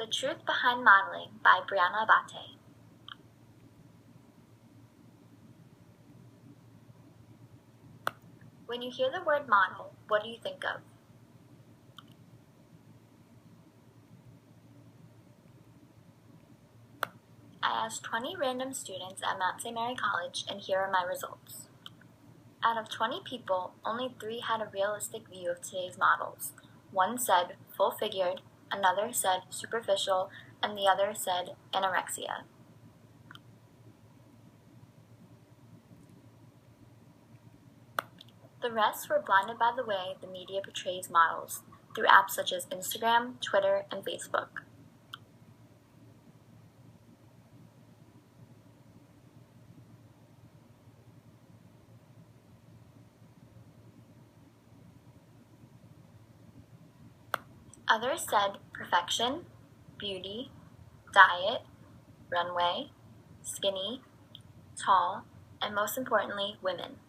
The Truth Behind Modeling by Brianna Abate. When you hear the word model, what do you think of? I asked 20 random students at Mount St. Mary College, and here are my results. Out of 20 people, only 3 had a realistic view of today's models. One said full-figured, another said superficial, and the other said anorexia. The rest were blinded by the way the media portrays models through apps such as Instagram, Twitter, and Facebook. Others said perfection, beauty, diet, runway, skinny, tall, and most importantly, women.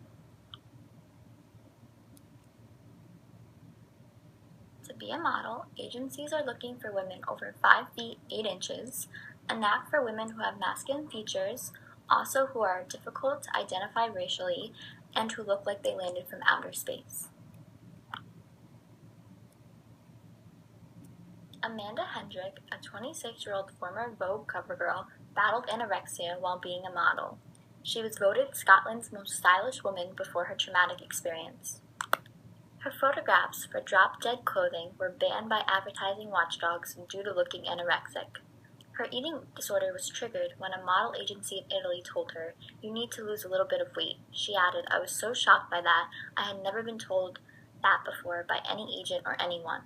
To be a model, agencies are looking for women over 5 feet 8 inches, a knack for women who have masculine features, also who are difficult to identify racially, and who look like they landed from outer space. Amanda Hendrick, a 26-year-old former Vogue cover girl, battled anorexia while being a model. She was voted Scotland's most stylish woman before her traumatic experience. Her photographs for drop-dead clothing were banned by advertising watchdogs due to looking anorexic. Her eating disorder was triggered when a model agency in Italy told her, "You need to lose a little bit of weight." She added, "I was so shocked by that. I had never been told that before by any agent or anyone."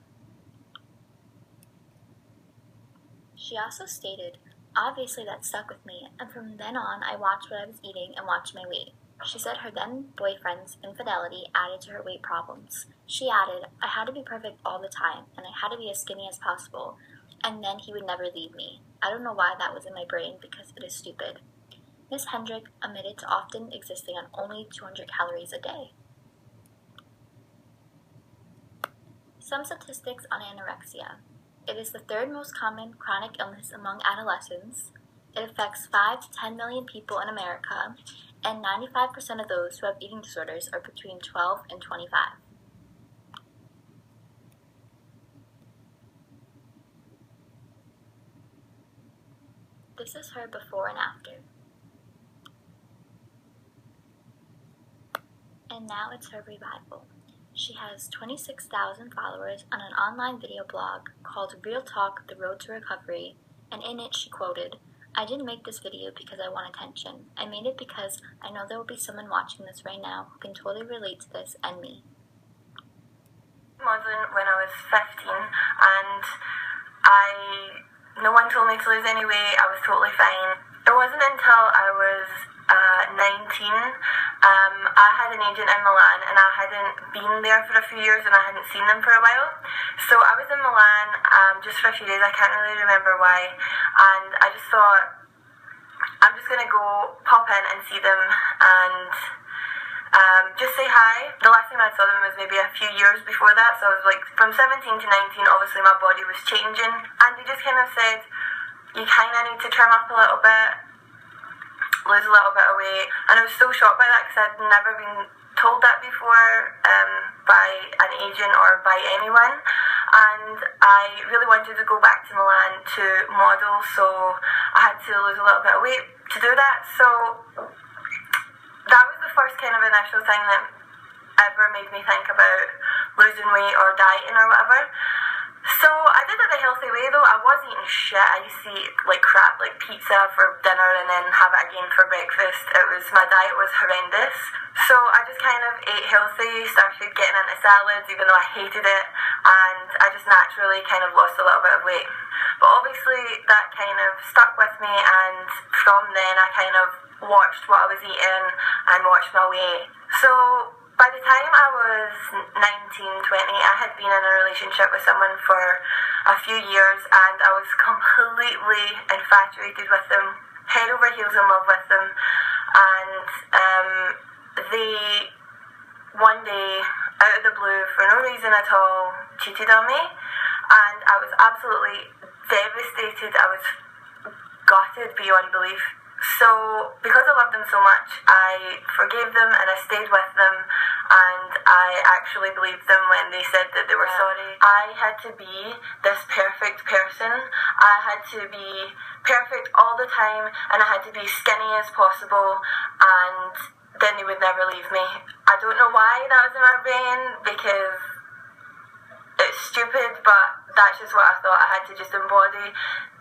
She also stated, "Obviously that stuck with me, and from then on I watched what I was eating and watched my weight." She said her then-boyfriend's infidelity added to her weight problems. She added, "I had to be perfect all the time, and I had to be as skinny as possible, and then he would never leave me. I don't know why that was in my brain, because it is stupid." Ms. Hendrick admitted to often existing on only 200 calories a day. Some statistics on anorexia. It is the 3rd most common chronic illness among adolescents. It affects 5 to 10 million people in America, and 95% of those who have eating disorders are between 12 and 25. This is her before and after. And now it's her revival. She has 26,000 followers on an online video blog called Real Talk: The Road to Recovery, and in it she quoted, "I didn't make this video because I want attention. I made it because I know there will be someone watching this right now who can totally relate to this and me." Modeling when I was 15, and no one told me to lose any weight. I was totally fine. It wasn't until I was 19, I had an agent in Milan, and I hadn't been there for a few years, and I hadn't seen them for a while. So I was in Milan just for a few days. I can't really remember why, and I just thought, I'm just gonna go pop in and see them and just say hi. The last time I saw them was maybe a few years before that, so I was like from 17 to 19, obviously my body was changing, and they just kind of said, "You kind of need to trim up a little bit, lose a little bit of weight." And I was so shocked by that because I'd never been told that before by an agent or by anyone, and I really wanted to go back to Milan to model, so I had to lose a little bit of weight to do that. So that was the first kind of initial thing that ever made me think about losing weight or dieting or whatever. So I did it the healthy way though. I was eating shit. I used to eat like crap, like pizza for dinner and then have it again for breakfast. My diet was horrendous. So I just kind of ate healthy, started getting into salads even though I hated it, and I just naturally kind of lost a little bit of weight. But obviously that kind of stuck with me, and from then I kind of watched what I was eating and watched my weight. So by the time I was 19, 20, I had been in a relationship with someone for a few years, and I was completely infatuated with them, head over heels in love with them, and they one day, out of the blue, for no reason at all, cheated on me, and I was absolutely devastated. I was gutted beyond belief. So, because I loved them so much, I forgave them and I stayed with them, and I actually believed them when they said that they were sorry. I had to be this perfect person. I had to be perfect all the time, and I had to be skinny as possible, and then they would never leave me. I don't know why that was in my brain, because it's stupid, but that's just what I thought. I had to just embody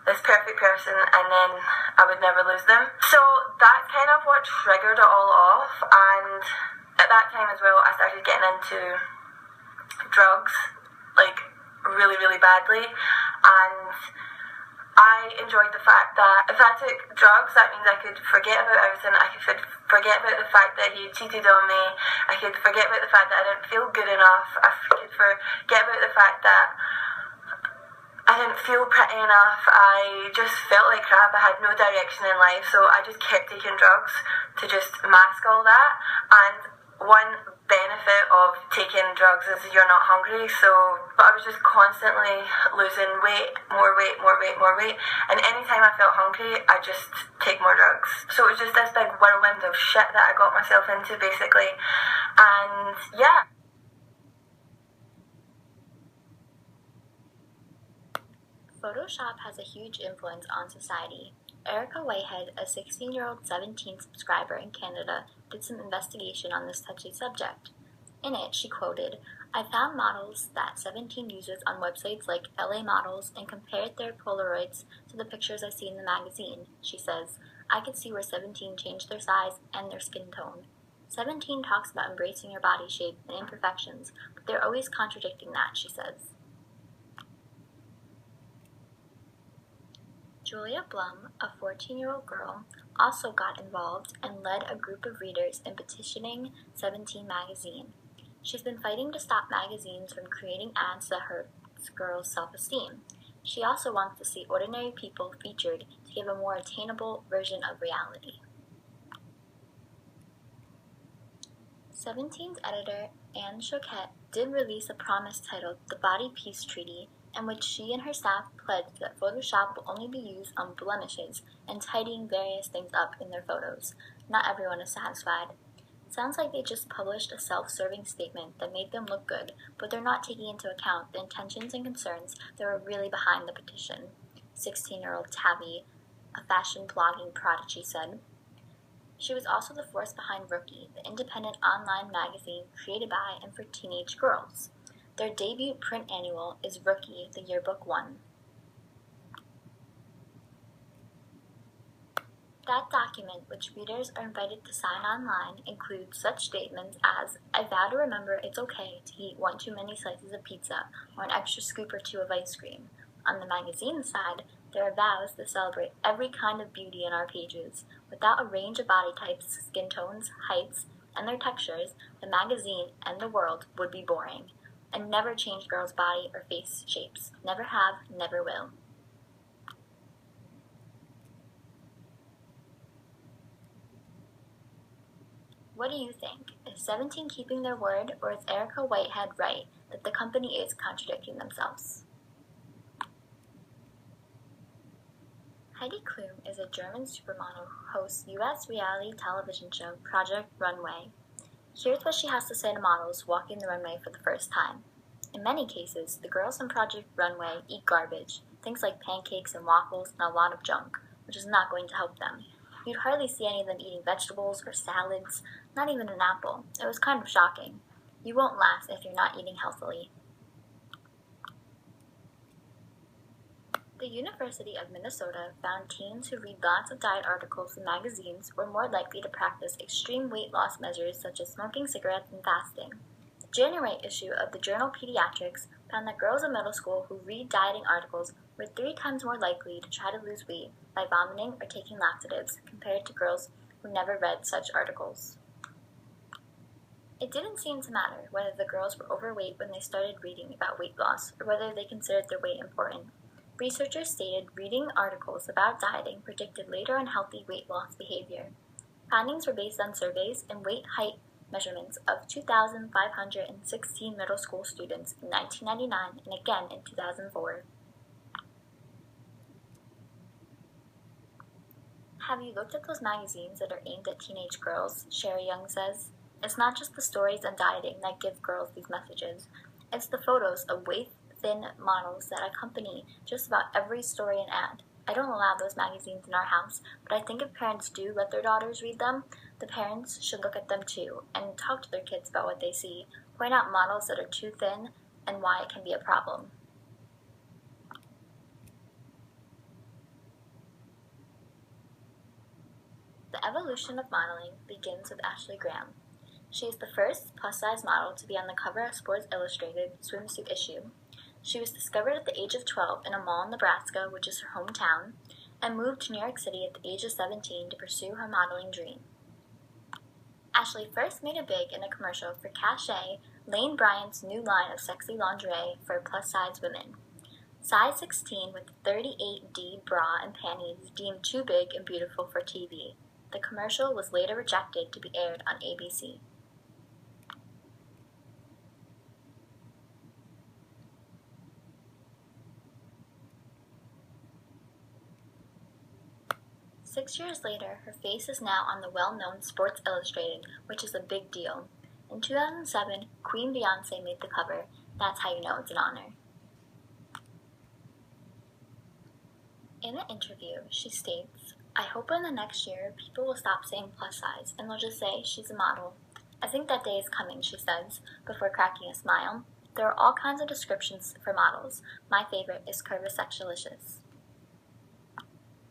this perfect person, and then I would never lose them. So that's kind of what triggered it all off, and at that time as well, I started getting into drugs, like really, really badly, and I enjoyed the fact that if I took drugs, that means I could forget about everything. I could forget about the fact that he cheated on me. I could forget about the fact that I didn't feel good enough. I could forget about the fact that I didn't feel pretty enough. I just felt like crap. I had no direction in life, so I just kept taking drugs to just mask all that. And one benefit of taking drugs is you're not hungry, but I was just constantly losing weight, more weight, more weight, more weight, and anytime I felt hungry, I just take more drugs. So it was just this big whirlwind of shit that I got myself into, basically. And yeah. Photoshop has a huge influence on society. Erica Whitehead, a 16-year-old 17 subscriber in Canada, did some investigation on this touchy subject. In it, she quoted, "I found models that 17 uses on websites like LA Models and compared their Polaroids to the pictures I see in the magazine," she says. "I could see where 17 changed their size and their skin tone. 17 talks about embracing your body shape and imperfections, but they're always contradicting that," she says. Julia Blum, a 14-year-old girl, also got involved and led a group of readers in petitioning 17 magazine. She's been fighting to stop magazines from creating ads that hurt girls' self-esteem. She also wants to see ordinary people featured to give a more attainable version of reality. 17's editor, Anne Choquette, did release a promise titled The Body Peace Treaty, in which she and her staff pledged that Photoshop will only be used on blemishes and tidying various things up in their photos. Not everyone is satisfied. It sounds like they just published a self-serving statement that made them look good, but they're not taking into account the intentions and concerns that were really behind the petition, 16-year-old Tabby, a fashion blogging prodigy, said. She was also the force behind Rookie, the independent online magazine created by and for teenage girls. Their debut print annual is Rookie, the Yearbook 1. That document, which readers are invited to sign online, includes such statements as, "I vow to remember it's okay to eat one too many slices of pizza or an extra scoop or two of ice cream." On the magazine side, there are vows to celebrate every kind of beauty in our pages. Without a range of body types, skin tones, heights, and their textures, the magazine and the world would be boring. And never change girls' body or face shapes. Never have, never will. What do you think? Is 17 keeping their word, or is Erica Whitehead right that the company is contradicting themselves? Heidi Klum is a German supermodel who hosts U.S. reality television show Project Runway. Here's what she has to say to models walking the runway for the first time. In many cases, the girls in Project Runway eat garbage, things like pancakes and waffles and a lot of junk, which is not going to help them. You'd hardly see any of them eating vegetables or salads, not even an apple. It was kind of shocking. You won't last if you're not eating healthily. The University of Minnesota found teens who read lots of diet articles in magazines were more likely to practice extreme weight loss measures such as smoking cigarettes and fasting. The January issue of the journal Pediatrics found that girls in middle school who read dieting articles were 3 times more likely to try to lose weight by vomiting or taking laxatives compared to girls who never read such articles. It didn't seem to matter whether the girls were overweight when they started reading about weight loss or whether they considered their weight important. Researchers stated reading articles about dieting predicted later unhealthy weight loss behavior. Findings were based on surveys and weight-height measurements of 2,516 middle school students in 1999 and again in 2004. Have you looked at those magazines that are aimed at teenage girls? Sherry Young says. It's not just the stories and dieting that give girls these messages. It's the photos of waist-thin models that accompany just about every story and ad. I don't allow those magazines in our house, but I think if parents do let their daughters read them, the parents should look at them too and talk to their kids about what they see, point out models that are too thin and why it can be a problem. The evolution of modeling begins with Ashley Graham. She is the first plus-size model to be on the cover of Sports Illustrated swimsuit issue. She was discovered at the age of 12 in a mall in Nebraska, which is her hometown, and moved to New York City at the age of 17 to pursue her modeling dream. Ashley first made it big in a commercial for Cachet, Lane Bryant's new line of sexy lingerie for plus-size women. Size 16 with 38D bra and panties deemed too big and beautiful for TV. The commercial was later rejected to be aired on ABC. Six years later, her face is now on the well-known Sports Illustrated, which is a big deal. In 2007, Queen Beyoncé made the cover. That's how you know it's an honor. In an interview, she states, "I hope in the next year people will stop saying plus size and they'll just say she's a model. I think that day is coming," she says, before cracking a smile. "There are all kinds of descriptions for models. My favorite is curvosexualicious."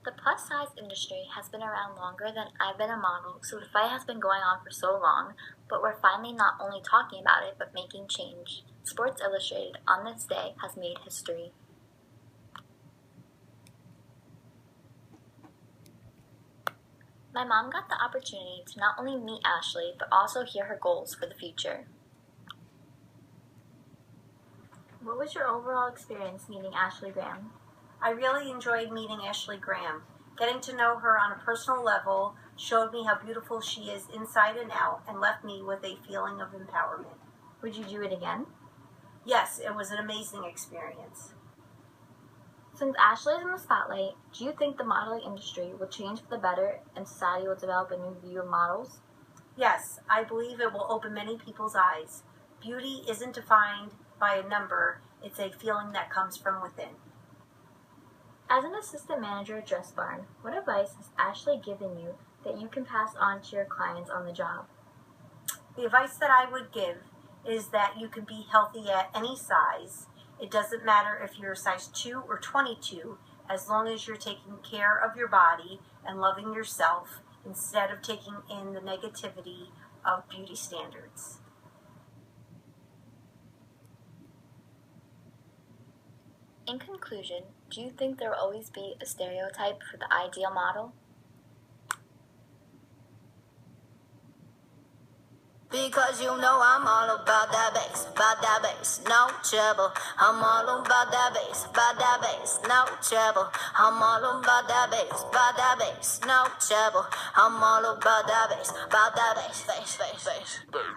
The plus-size industry has been around longer than I've been a model, so the fight has been going on for so long, but we're finally not only talking about it, but making change. Sports Illustrated, on this day, has made history. My mom got the opportunity to not only meet Ashley, but also hear her goals for the future. What was your overall experience meeting Ashley Graham? I really enjoyed meeting Ashley Graham. Getting to know her on a personal level showed me how beautiful she is inside and out and left me with a feeling of empowerment. Would you do it again? Yes, it was an amazing experience. Since Ashley is in the spotlight, do you think the modeling industry will change for the better and society will develop a new view of models? Yes, I believe it will open many people's eyes. Beauty isn't defined by a number, it's a feeling that comes from within. As an assistant manager at Dress Barn, what advice has Ashley given you that you can pass on to your clients on the job? The advice that I would give is that you can be healthy at any size. It doesn't matter if you're a size 2 or 22, as long as you're taking care of your body and loving yourself instead of taking in the negativity of beauty standards. In conclusion, do you think there will always be a stereotype for the ideal model? Because you know I'm all about that bass, no trouble. I'm all about that bass, no trouble. I'm all about that bass, no trouble. I'm all about that bass, bass.